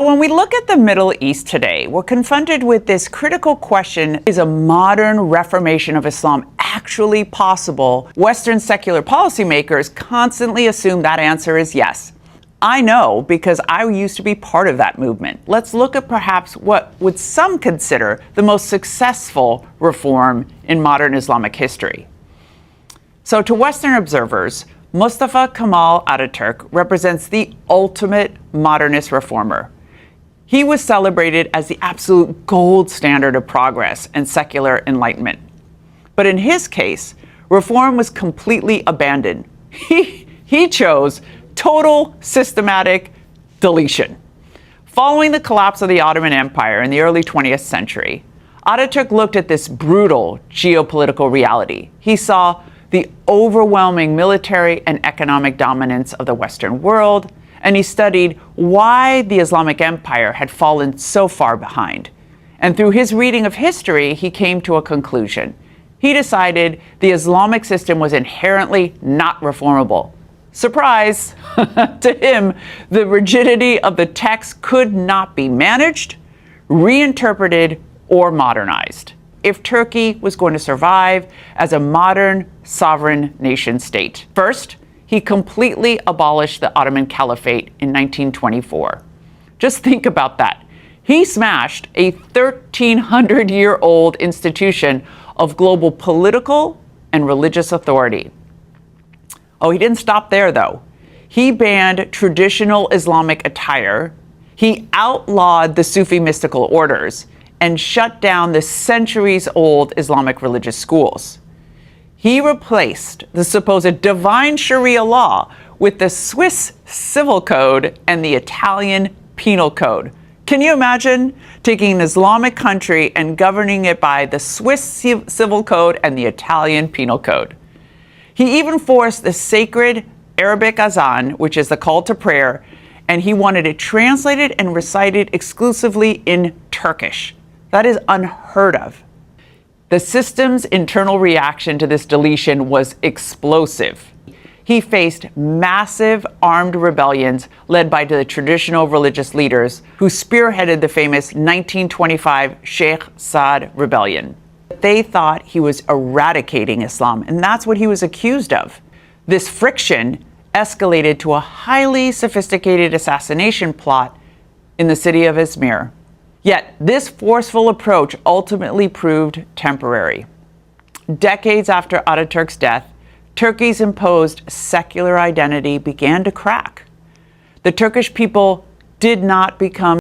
When we look at the Middle East today, we're confronted with this critical question: is a modern reformation of Islam actually possible? Western secular policymakers constantly assume that answer is yes. I know, because I used to be part of that movement. Let's look at perhaps what would some consider the most successful reform in modern Islamic history. So to Western observers, Mustafa Kemal Ataturk represents the ultimate modernist reformer. He was celebrated as the absolute gold standard of progress and secular enlightenment. But in his case, reform was completely abandoned. He chose total systematic deletion. Following the collapse of the Ottoman Empire in the early 20th century, Ataturk looked at this brutal geopolitical reality. He saw the overwhelming military and economic dominance of the Western world, and he studied why the Islamic Empire had fallen so far behind. And through his reading of history, he came to a conclusion. He decided the Islamic system was inherently not reformable. Surprise! To him, the rigidity of the text could not be managed, reinterpreted, or modernized if Turkey was going to survive as a modern sovereign nation state. First, he completely abolished the Ottoman Caliphate in 1924. Just think about that. He smashed a 1,300-year-old institution of global political and religious authority. Oh, he didn't stop there, though. He banned traditional Islamic attire, he outlawed the Sufi mystical orders, and shut down the centuries-old Islamic religious schools. He replaced the supposed divine Sharia law with the Swiss Civil Code and the Italian Penal Code. Can you imagine taking an Islamic country and governing it by the Swiss Civil Code and the Italian Penal Code? He even forced the sacred Arabic azan, which is the call to prayer, and he wanted it translated and recited exclusively in Turkish. That is unheard of. The system's internal reaction to this deletion was explosive. He faced massive armed rebellions led by the traditional religious leaders who spearheaded the famous 1925 Sheikh Saad rebellion. They thought he was eradicating Islam, and that's what he was accused of. This friction escalated to a highly sophisticated assassination plot in the city of Izmir. Yet this forceful approach ultimately proved temporary. Decades after Ataturk's death, Turkey's imposed secular identity began to crack. The Turkish people did not become